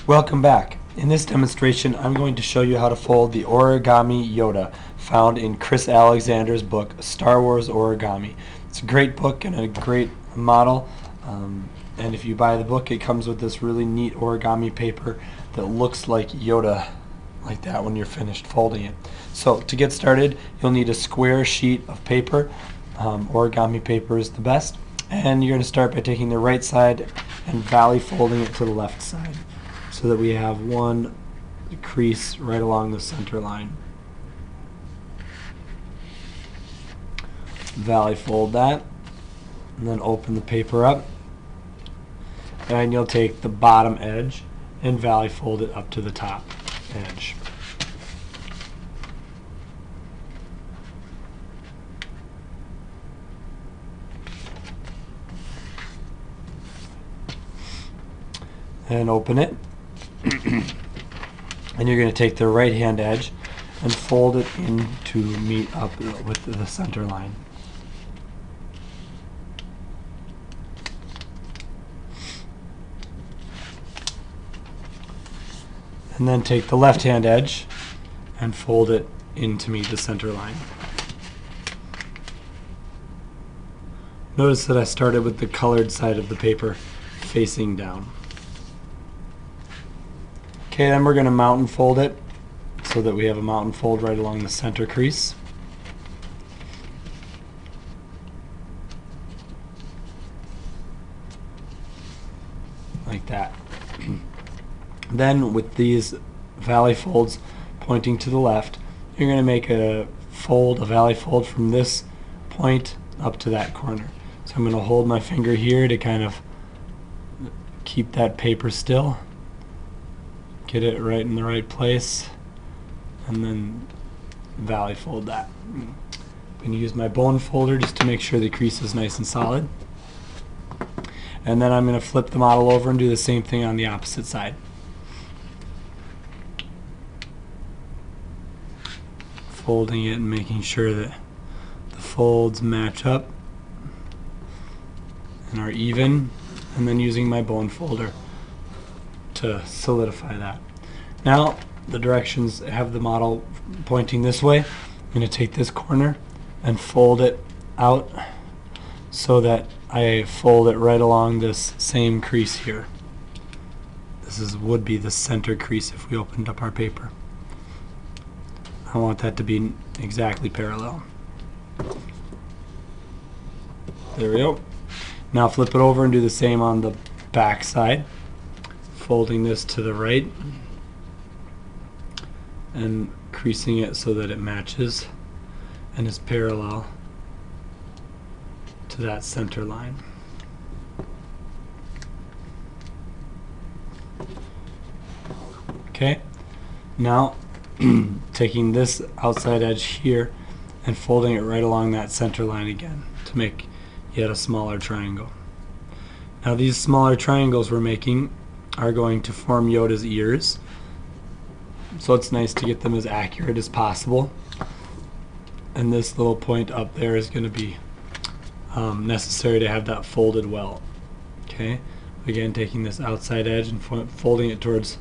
Welcome back. In this demonstration, I'm going to show you how to fold the Origami Yoda found in Chris Alexander's book, Star Wars Origami. It's a great book and a great model. And if you buy the book, it comes with this really neat origami paper that looks like Yoda, like that when you're finished folding it. So to get started, you'll need a square sheet of paper. Origami paper is the best. And you're going to start by taking the right side and valley folding it to the left side, so that we have one crease right along the center line. Valley fold that, and then open the paper up, and you'll take the bottom edge and valley fold it up to the top edge. And open it. And you're going to take the right hand edge and fold it in to meet up with the center line. And then take the left hand edge and fold it in to meet the center line. Notice that I started with the colored side of the paper facing down. Okay, then we're going to mountain fold it so that we have a mountain fold right along the center crease. Like that. Then with these valley folds pointing to the left, you're going to make a valley fold from this point up to that corner. So I'm going to hold my finger here to kind of keep that paper still. Get it right in the right place, and then valley fold that. I'm going to use my bone folder just to make sure the crease is nice and solid. And then I'm going to flip the model over and do the same thing on the opposite side. Folding it and making sure that the folds match up and are even, and then using my bone folder to solidify that. Now the directions have the model pointing this way. I'm going to take this corner and fold it out so that I fold it right along this same crease here. This would be the center crease if we opened up our paper. I want that to be exactly parallel. There we go. Now flip it over and do the same on the back side. Folding this to the right and creasing it so that it matches and is parallel to that center line. Okay, now taking this outside edge here and folding it right along that center line again to make yet a smaller triangle. Now these smaller triangles we're making are going to form Yoda's ears, so it's nice to get them as accurate as possible. And this little point up there is going to be necessary to have that folded well. Okay, again taking this outside edge and folding it towards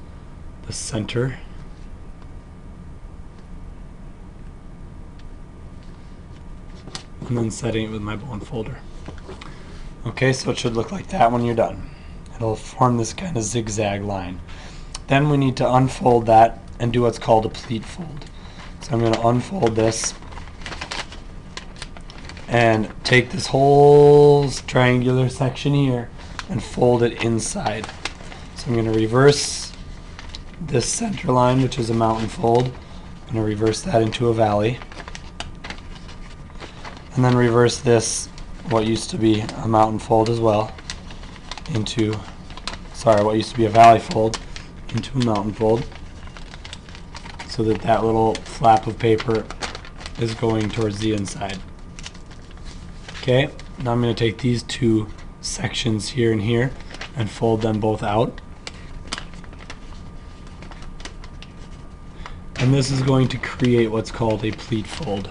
the center. And then setting it with my bone folder. Okay, so it should look like that when you're done. It'll form this kind of zigzag line. Then we need to unfold that and do what's called a pleat fold. So I'm going to unfold this and take this whole triangular section here and fold it inside. So I'm going to reverse this center line, which is a mountain fold. I'm going to reverse that into a valley. And then reverse this, what used to be a mountain fold as well, into, what used to be a valley fold into a mountain fold, so that that little flap of paper is going towards the inside. Okay, now I'm going to take these two sections here and here and fold them both out. And this is going to create what's called a pleat fold.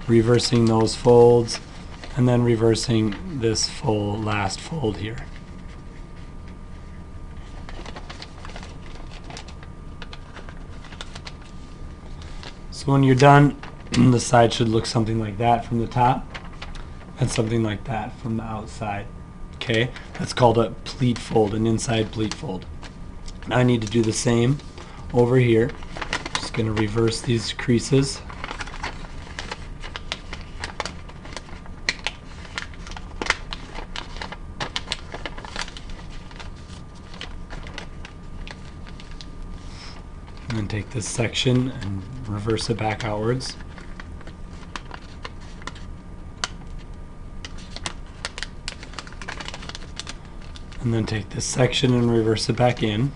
Reversing those folds and then reversing this last fold here. So when you're done, the side should look something like that from the top and something like that from the outside. Okay, that's called a pleat fold, an inside pleat fold. Now I need to do the same over here. Just going to reverse these creases. And then take this section and reverse it back outwards. And then take this section and reverse it back in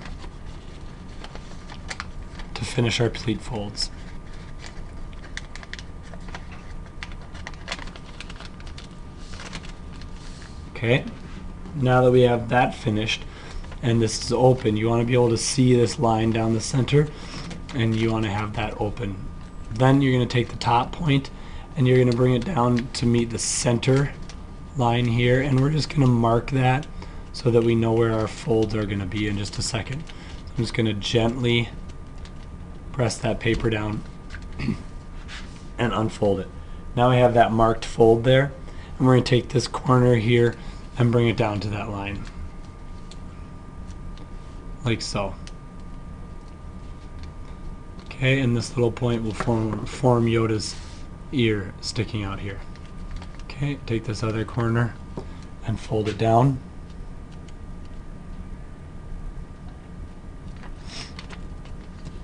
to finish our pleat folds. Okay, now that we have that finished and this is open, you want to be able to see this line down the center, and you want to have that open. Then you're going to take the top point and you're going to bring it down to meet the center line here, and we're just going to mark that so that we know where our folds are going to be in just a second. So I'm just going to gently press that paper down and unfold it. Now we have that marked fold there, and we're going to take this corner here and bring it down to that line, like so. Okay, and this little point will form Yoda's ear sticking out here. Okay, take this other corner and fold it down.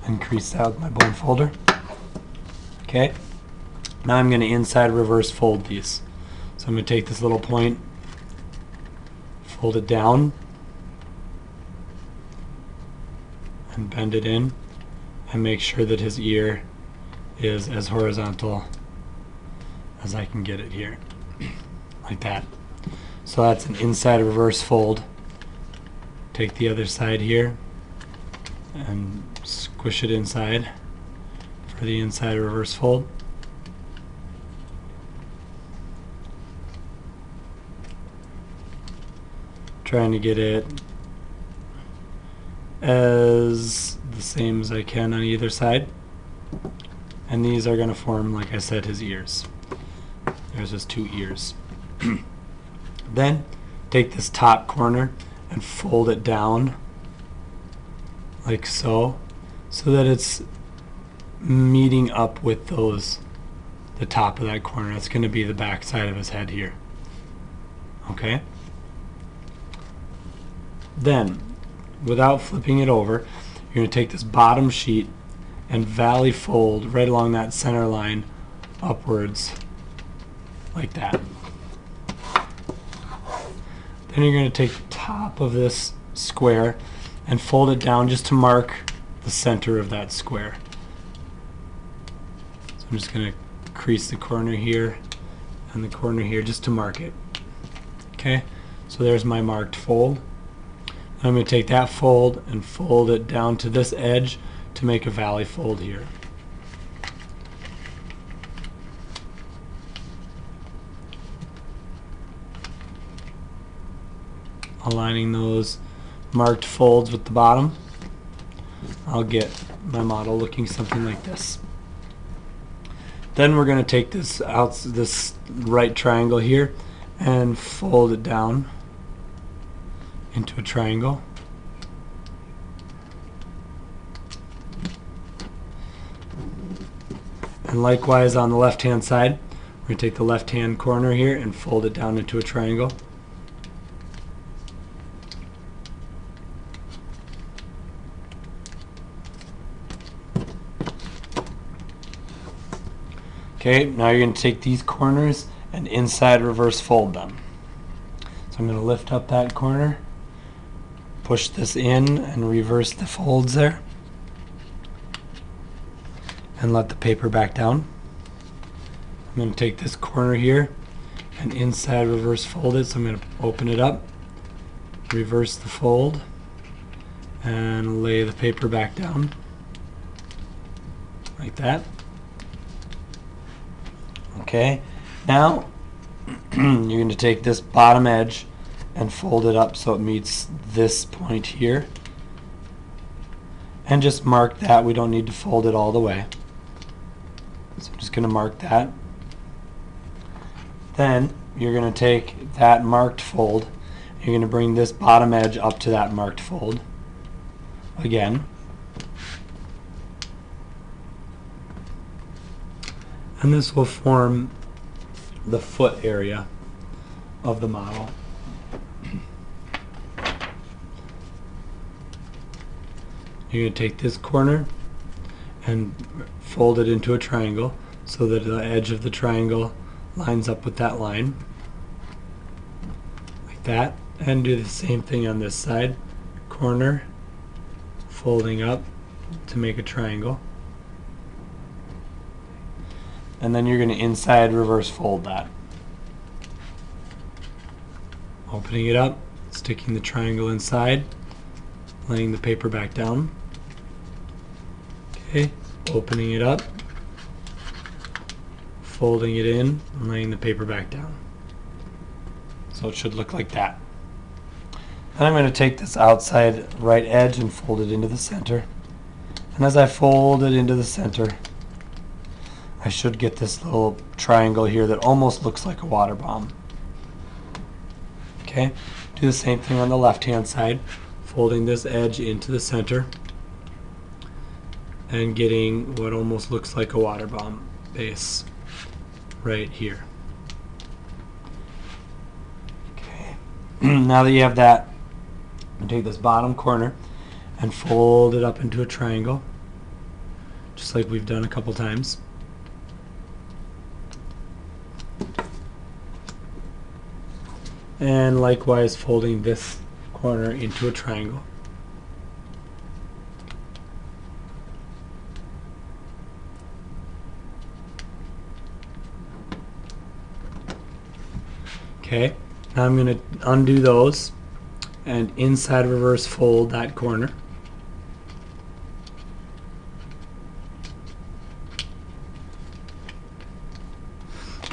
And crease that with my bone folder. Okay, now I'm going to inside reverse fold these. So I'm going to take this little point, fold it down, and bend it in, and make sure that his ear is as horizontal as I can get it here, like that. So that's an inside reverse fold. Take the other side here and squish it inside for the inside reverse fold. Trying to get it as the same as I can on either side. And these are going to form, like I said, his ears. There's his two ears. Then take this top corner and fold it down like so, so that it's meeting up with the top of that corner. That's going to be the back side of his head here. Okay? Then, without flipping it over, you're going to take this bottom sheet and valley fold right along that center line upwards, like that. Then you're going to take the top of this square and fold it down just to mark the center of that square. So I'm just going to crease the corner here and the corner here just to mark it. Okay, so there's my marked fold. I'm going to take that fold and fold it down to this edge to make a valley fold here. Aligning those marked folds with the bottom, I'll get my model looking something like this. Then we're going to take this right triangle here and fold it down into a triangle. And likewise on the left hand side, we're going to take the left hand corner here and fold it down into a triangle. Okay, now you're going to take these corners and inside reverse fold them. So I'm going to lift up that corner, push this in and reverse the folds there, and let the paper back down. I'm going to take this corner here and inside reverse fold it. So I'm going to open it up, reverse the fold, and lay the paper back down like that. Okay, now you're going to take this bottom edge and fold it up so it meets this point here, and just mark that. We don't need to fold it all the way. So I'm just going to mark that. Then you're going to take that marked fold. You're going to bring this bottom edge up to that marked fold again. And this will form the foot area of the model. You're going to take this corner and fold it into a triangle so that the edge of the triangle lines up with that line, like that, and do the same thing on this side. Corner, folding up to make a triangle, and then you're going to inside reverse fold that, opening it up, sticking the triangle inside, laying the paper back down. Okay, opening it up, folding it in, and laying the paper back down. So it should look like that. Then I'm going to take this outside right edge and fold it into the center. And as I fold it into the center, I should get this little triangle here that almost looks like a water bomb. Okay, do the same thing on the left hand side, folding this edge into the center and getting what almost looks like a water bomb base right here. Okay, now that you have that, you take this bottom corner and fold it up into a triangle, just like we've done a couple times. And likewise folding this corner into a triangle. Okay, now I'm going to undo those and inside reverse fold that corner.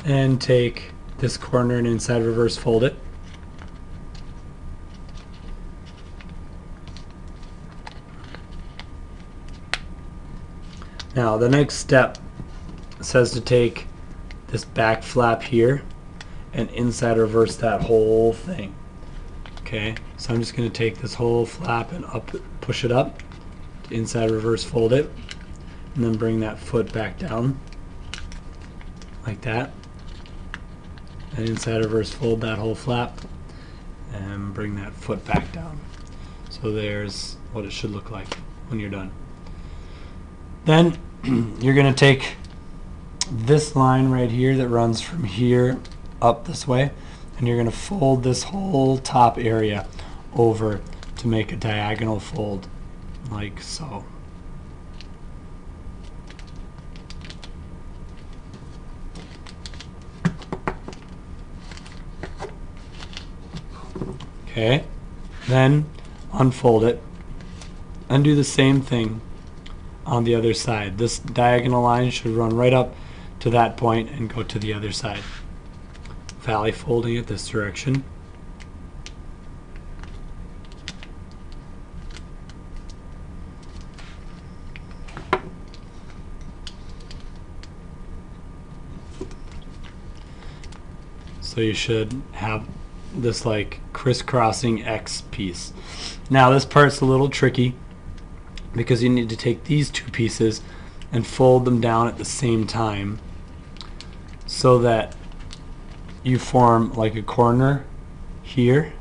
And take this corner and inside reverse fold it. Now the next step says to take this back flap here and inside reverse that whole thing. Okay, so I'm just going to take this whole flap and up, push it up, inside reverse fold it, and then bring that foot back down like that, and inside reverse fold that whole flap and bring that foot back down. So there's what it should look like when you're done. Then you're going to take this line right here that runs from here up this way, and you're going to fold this whole top area over to make a diagonal fold like so. Okay, then unfold it and do the same thing on the other side. This diagonal line should run right up to that point and go to the other side. Valley folding it this direction. So you should have this like crisscrossing X piece. Now this part's a little tricky because you need to take these two pieces and fold them down at the same time so that you form like a corner here,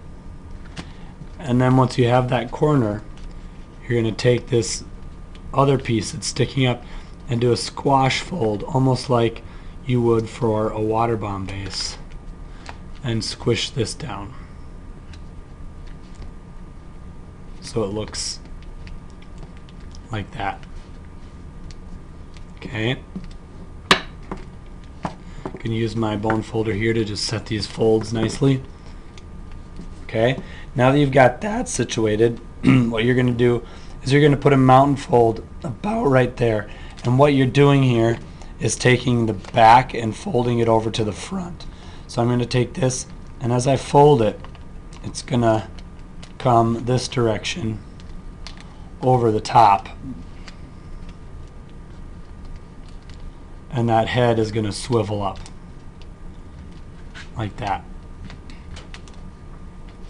and then once you have that corner, you're going to take this other piece that's sticking up and do a squash fold almost like you would for a water bomb base, and squish this down so it looks like that. Okay, I can use my bone folder here to just set these folds nicely. Okay, now that you've got that situated, what you're going to do is you're going to put a mountain fold about right there, and what you're doing here is taking the back and folding it over to the front. So I'm going to take this, and as I fold it, it's going to come this direction over the top and that head is going to swivel up like that.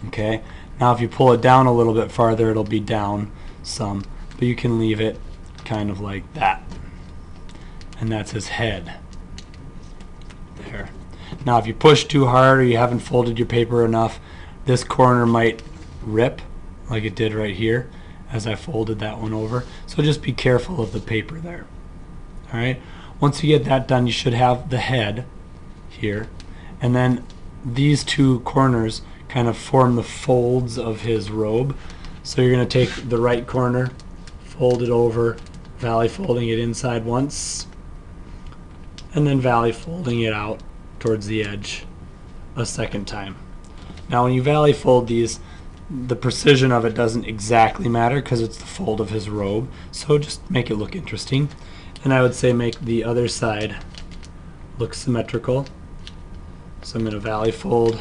Okay, now if you pull it down a little bit farther, it'll be down some, but you can leave it kind of like that, and that's his head there. Now if you push too hard or you haven't folded your paper enough, this corner might rip like it did right here as I folded that one over, so just be careful of the paper there. Alright, once you get that done, you should have the head here, and then these two corners kind of form the folds of his robe. So you're going to take the right corner, fold it over, valley folding it inside once, and then valley folding it out towards the edge a second time. Now when you valley fold these, the precision of it doesn't exactly matter because it's the fold of his robe, so just make it look interesting. And I would say make the other side look symmetrical. So I'm going to valley fold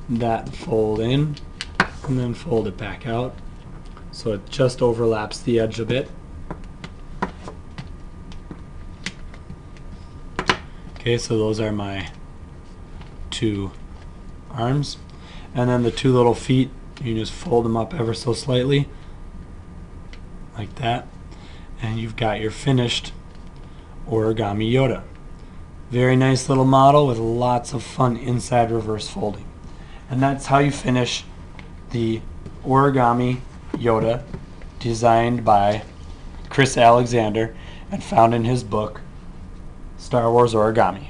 that fold in and then fold it back out so it just overlaps the edge a bit. Okay, so those are my two arms, and then the two little feet, you can just fold them up ever so slightly like that, and you've got your finished Origami Yoda. Very nice little model with lots of fun inside reverse folding. And that's how you finish the Origami Yoda, designed by Chris Alexander and found in his book Star Wars Origami.